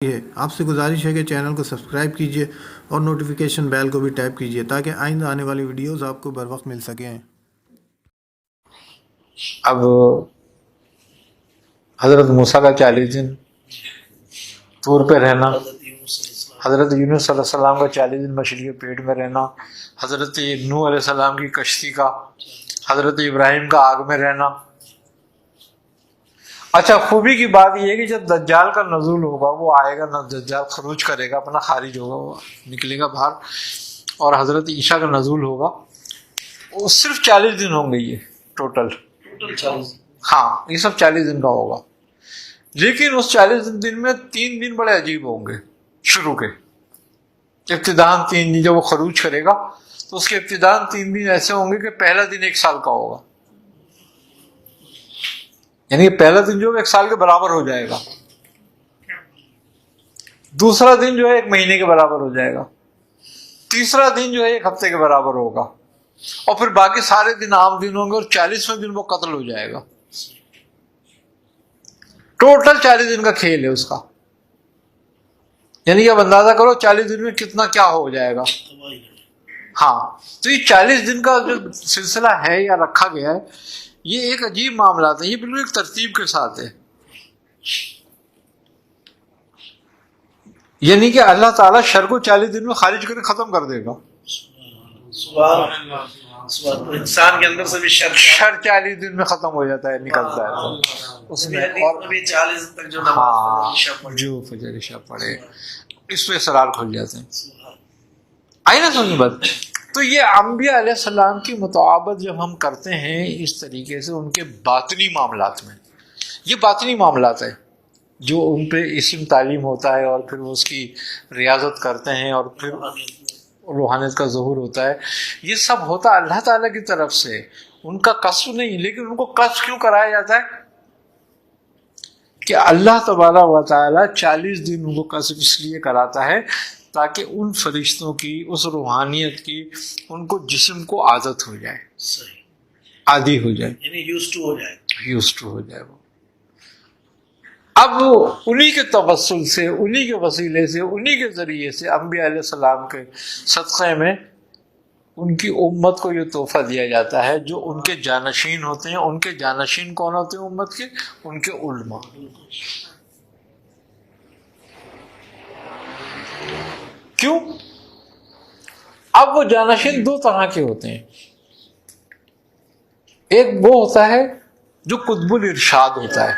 آپ سے گزارش ہے کہ چینل کو سبسکرائب کیجیے اور نوٹیفیکیشن بیل کو بھی ٹیپ کیجیے تاکہ آئندہ آنے والی ویڈیوز آپ کو بر وقت مل سکیں۔ اب حضرت موسیٰ کا 40 دن طور پہ رہنا، حضرت یونس صلی اللہ علیہ وسلم کا 40 دن مچھلی کے پیٹ میں رہنا، حضرت نوح علیہ السلام کی کشتی کا، حضرت ابراہیم کا آگ میں رہنا۔ اچھا، خوبی کی بات یہ ہے کہ جب دجال کا نزول ہوگا، وہ آئے گا نہ، دجال خروج کرے گا، اپنا خارج ہوگا، وہ نکلے گا باہر، اور حضرت عیسیٰ کا نزول ہوگا، وہ صرف 40 دن ہوں گے یہ ٹوٹل 40۔ ہاں، یہ سب 40 دن کا ہوگا، لیکن اس 40 دن میں 3 دن بڑے عجیب ہوں گے شروع کے۔ ابتداً 3 دن جب وہ خروج کرے گا تو اس کے ابتداً 3 دن ایسے ہوں گے کہ پہلا دن 1 سال کا ہوگا، یعنی پہلا دن جو 1 سال کے برابر ہو جائے گا، دوسرا دن جو ہے 1 مہینے کے برابر ہو جائے گا، تیسرا دن جو ہے 1 ہفتے کے برابر ہوگا، اور پھر باقی سارے دن عام دن ہوں گے، اور 40ویں دن وہ قتل ہو جائے گا۔ ٹوٹل 40 دن کا کھیل ہے اس کا، یعنی کہ اب اندازہ کرو 40 دن میں کتنا کیا ہو جائے گا۔ ہاں، تو یہ 40 دن کا جو سلسلہ ہے یا رکھا گیا ہے، یہ ایک عجیب معاملات ہے، یہ بالکل ایک ترتیب کے ساتھ ہے، یعنی کہ اللہ تعالیٰ شر کو 40 دن میں خارج کر کے ختم کر دے گا۔ انسان کے اندر سے بھی شر 40 دن میں ختم ہو جاتا ہے، نکلتا ہے تو اس میں، اور 40 تک جو ہاں جو فجر عشاء پڑھے اس پہ اسرار کھل جاتے ہیں۔ آئی نا سمجھ بات؟ تو یہ انبیاء علیہ السلام کی مطابقت جب ہم کرتے ہیں اس طریقے سے ان کے باطنی معاملات میں، یہ باطنی معاملات ہے جو ان پہ اسم تعلیم ہوتا ہے، اور پھر وہ اس کی ریاضت کرتے ہیں، اور پھر روحانیت کا ظہور ہوتا ہے، یہ سب ہوتا اللہ تعالیٰ کی طرف سے، ان کا کسب نہیں۔ لیکن ان کو کسب کیوں کرایا جاتا ہے؟ کہ اللہ تبارک و تعالیٰ 40 دن ان کو کسب اس لیے کراتا ہے تاکہ ان فرشتوں کی، اس روحانیت کی، ان کو جسم کو عادت ہو جائے، عادی ہو جائے، یعنی یوز ٹو ہو جائے، یوز ٹو ہو جائے وہ۔ اب انہی کے توسل سے، انہی کے وسیلے سے، انہی کے ذریعے سے انبیاء علیہ السلام کے صدقے میں ان کی امت کو یہ تحفہ دیا جاتا ہے جو ان کے جانشین ہوتے ہیں۔ ان کے جانشین کون ہوتے ہیں امت کے؟ ان کے علماء۔ کیوں؟ اب وہ جانشین 2 طرح کے ہوتے ہیں، ایک وہ ہوتا ہے جو قطب الارشاد ہوتا ہے،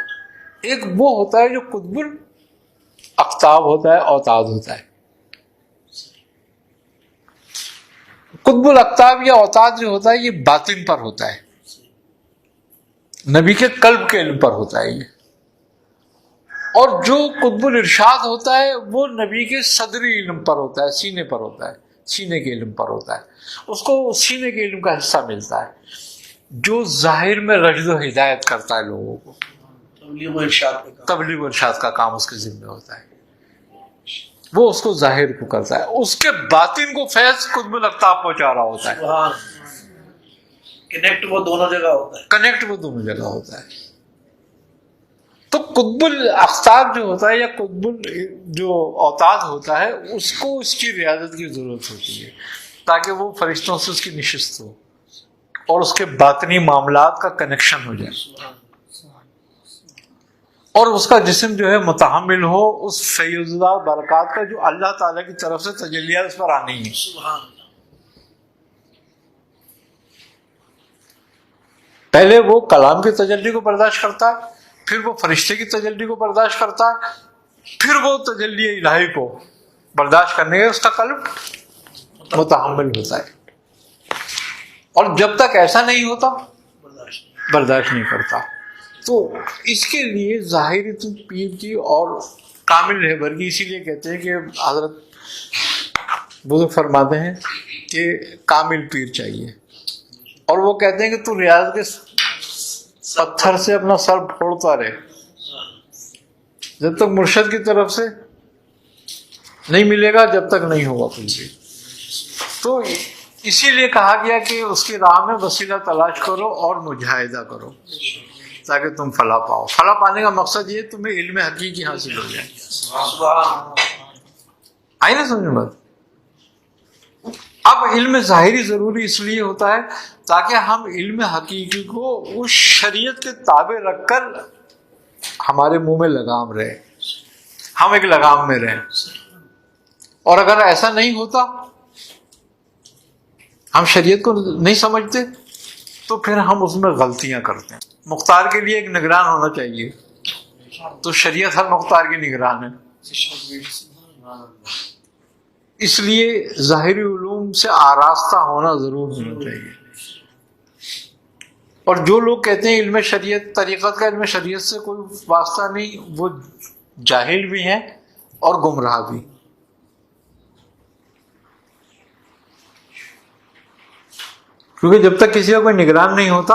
ایک وہ ہوتا ہے جو قطب الاقطاب ہوتا ہے، اوتاد ہوتا ہے۔ قطب الاقطاب یا اوتاد جو ہوتا ہے یہ باطن پر ہوتا ہے، نبی کے قلب کے علم پر ہوتا ہے یہ، اور جو قطب الارشاد ہوتا ہے وہ نبی کے صدری علم پر ہوتا ہے، سینے پر ہوتا ہے، سینے کے علم پر ہوتا ہے، اس کو سینے کے علم کا حصہ ملتا ہے، جو ظاہر میں رشد و ہدایت کرتا ہے لوگوں کو، تبلیغ و ارشاد کا کام اس کے ذمہ ہوتا ہے، وہ اس کو ظاہر کو کرتا ہے، اس کے باطن کو فیض قطب الاقطاب پہنچا رہا ہوتا ہے۔ کنیکٹ وہ دونوں جگہ ہوتا ہے، کنیکٹ وہ دونوں جگہ ہوتا ہے۔ تو قطب الاقطاب جو ہوتا ہے یا قطب جو اوتاد ہوتا ہے، اس کو اس کی ریاضت کی ضرورت ہوتی ہے تاکہ وہ فرشتوں سے اس کی نشست ہو اور اس کے باطنی معاملات کا کنیکشن ہو جائے، اور اس کا جسم جو ہے متحمل ہو اس فیض برکات کا جو اللہ تعالیٰ کی طرف سے تجلیات اس پر آنی ہے۔ پہلے وہ کلام کی تجلی کو برداشت کرتا ہے، پھر وہ فرشتے کی تجلی کو برداشت کرتا ہے، پھر وہ تجلی الہی کو برداشت کرنے کے اس کا قلب متحمل ہوتا ہے، اور جب تک ایسا نہیں ہوتا برداشت نہیں کرتا۔ تو اس کے لیے ظاہری پیر کی اور کامل رہبر کی، اسی لیے کہتے ہیں کہ حضرت بزرگ فرماتے ہیں کہ کامل پیر چاہیے، اور وہ کہتے ہیں کہ تو ریاض کے پتھر سے اپنا سر پھوڑتا رہے جب تک مرشد کی طرف سے نہیں ملے گا، جب تک نہیں ہوگا کچھ بھی۔ تو اسی لیے کہا گیا کہ اس کی راہ میں وسیلہ تلاش کرو اور مجاہدہ کرو، تاکہ تم فلاح پاؤ. فلاح پانے کا مقصد یہ تمہیں علم حقیقی حاصل ہو جائے. آئی نا سمجھ میں بات؟ اب علم ظاہری ضروری اس لیے ہوتا ہے تاکہ ہم علم حقیقی کو اس شریعت کے تابع رکھ کر ہمارے منہ میں لگام رہے، ہم ایک لگام میں رہیں. اور اگر ایسا نہیں ہوتا، ہم شریعت کو نہیں سمجھتے، تو پھر ہم اس میں غلطیاں کرتے ہیں. مختار کے لیے ایک نگران ہونا چاہیے، تو شریعت ہر مختار کی نگران ہے. اس لیے ظاہری علوم سے آراستہ ہونا ضرور ہونا چاہیے. اور جو لوگ کہتے ہیں علم شریعت، طریقت کا علم شریعت سے کوئی واسطہ نہیں، وہ جاہل بھی ہیں اور گمراہ بھی. کیونکہ جب تک کسی کا کوئی نگران نہیں ہوتا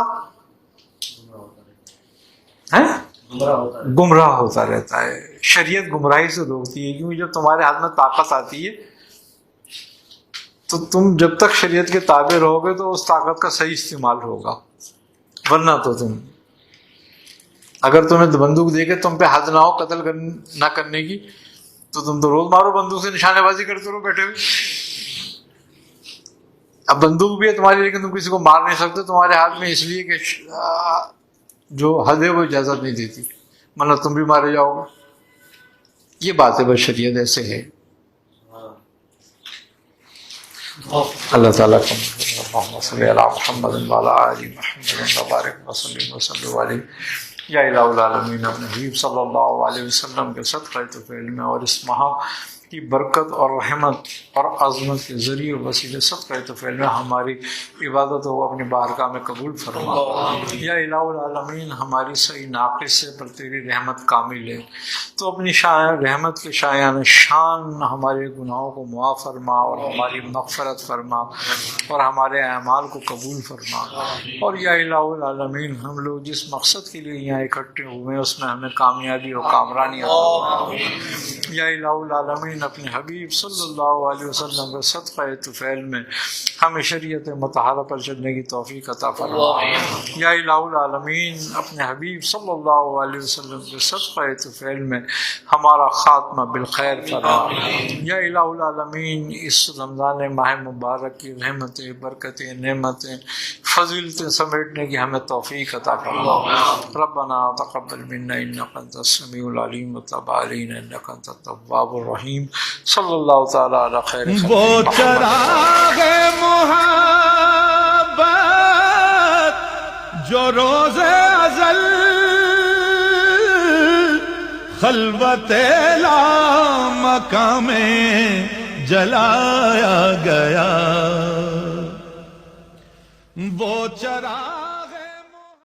گمراہ ہوتا رہتا ہے. شریعت گمراہی سے روکتی ہے، کیونکہ جب تمہارے ہاتھ میں طاقت آتی ہے تو تم جب تک شریعت کے تابع رہو گے تو اس طاقت کا صحیح استعمال ہوگا. ورنہ تو تم، اگر تمہیں بندوق دے کے تم پہ حد نہ ہو قتل نہ کرنے کی، تو تم تو روز مارو بندوق سے، نشانے بازی کرتے رہو بیٹھے ہوئے. اب بندوق بھی ہے تمہاری، لیکن تم کسی کو مار نہیں سکتے تمہارے ہاتھ میں، اس لیے کہ جو حد ہے وہ اجازت نہیں دیتی، ورنہ تم بھی مارے جاؤ گے. یہ بات ہے، بس شریعت ایسے ہے. اللہ تعالیٰ کو محمد صلی اللہ محمد وعلی آل محمد وبارک وسلم علیہ. یا الہ العالمین، اپنے حبیب صلی اللہ علیہ وسلم کے صدقہ طفیل میں اور اس ماہ کی برکت اور رحمت اور عظمت کے ذریعے وسیلے صدقہ طفیل میں ہماری عبادت کو اپنی بارگاہ میں قبول فرما. یا الہ العالمین، ہماری صحیح ناقص سے پر تیری رحمت کامل ہے، تو اپنی رحمت کے شایان شان ہمارے گناہوں کو معاف فرما اور ہماری مغفرت فرما اور ہمارے اعمال کو قبول فرما. اور یا الہ العالمین، ہم لوگ جس مقصد کے لیے یہاں اکٹھے ہوئے ہیں اس میں ہمیں کامیابی اور کامرانی عطا. یا الہ العالمین، اپنے حبیب صلی اللہ علیہ وسلم کے صدقہ طفیل میں ہمیں شریعت مطہرہ پر چلنے کی توفیق عطا فرما. یا الہ العالمین، اپنے حبیب صلی اللہ علیہ وسلم کے صدقہ طفیل میں ہمارا خاتمہ بالخیر فرما. یا الہ العالمین، اس رمضان ماہ مبارک کی رحمتیں، برکتیں، نعمتیں، فضیلتیں سمیٹنے کی ہمیں توفیق عطا فرما. ربنا تقبل منا انک انت السمیع العلیم وتب علینا انک انت التواب الرحیم. صلی اللہ تعالی علی خیر خلق وہ چراغ محبت جو روز ازل خلوت لامکاں میں جلایا گیا، وہ چراغ